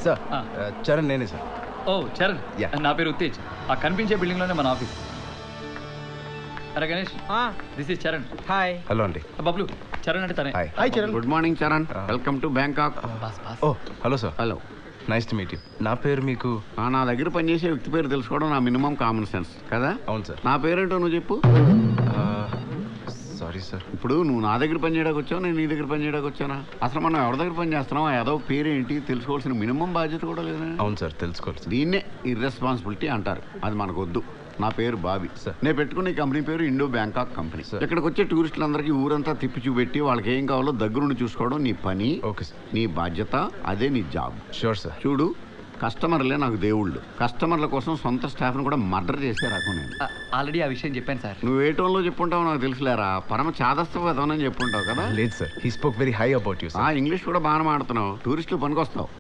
Sir Charan నేనే sir. ఓ చరణ్, నా పేరు ఉత్తేజ్. ఆ కనిపించే బిల్డింగ్ లోనే మన ఆఫీస్. అరే Ganesh, this is Charan. Hi. Hello అండి. బబ్లు, చరణ్ అంటే తనే. Hi Charan. Good morning Charan, welcome to Bangkok. Oh hello sir. Hello, nice to meet you. నా పేరు మీకు? నా దగ్గర పనిచేసే వ్యక్తి పేరు తెలుసుకోవడం నా మినిమం కామన్ సెన్స్ కదా. అవును సార్. నా పేరేంటో నువ్వు చెప్పు. Sorry sir. ఇప్పుడు నువ్వు నా దగ్గర పని చేయడానికి వచ్చావు, నేను నీ దగ్గర పని చేయడానికి వచ్చానా? అసలు మనం ఎవరి దగ్గర పని చేస్తున్నావు, ఏదో పేరేంటి తెలుసుకోవాల్సిన మినిమం బాధ్యత కూడా లేదా? అవును సార్, తెలుసుకోవాలి సార్. దీన్నే ఇర్రెస్పాన్సిబిలిటీ అంటారు. అది మనకు వద్దు. నా పేరు బాబీ సార్. నేను పెట్టుకున్న ఈ కంపెనీ పేరు ఇండో బ్యాంకాక్ కంపెనీ. ఇక్కడికి వచ్చే టూరిస్టులందరికీ ఊరంతా తిప్పి చూపెట్టి వాళ్ళకి ఏం కావాలో దగ్గరుండి చూసుకోవడం నీ పని. Okay sir. నీ బాధ్యత, అదే నీ జాబ్. Sure sir. చూడు, కస్టమర్లే నాకు దేవుళ్ళు. కస్టమర్ల కోసం సొంత స్టాఫ్ను కూడా మర్డర్ చేసే రకం నేను. ఆల్రెడీ ఆ విషయం చెప్పాను సార్. నువ్వు ఏ టోన్లో చెప్పుంటావు నాకు తెలుసులేరా. పరమ చాదస్త విధానం చెప్పుంటావు కదా. లేదు sir, he spoke very high about you sir. English కూడా బాగా మాడుతున్నావు. టూరిస్టులు పనికొస్తావు.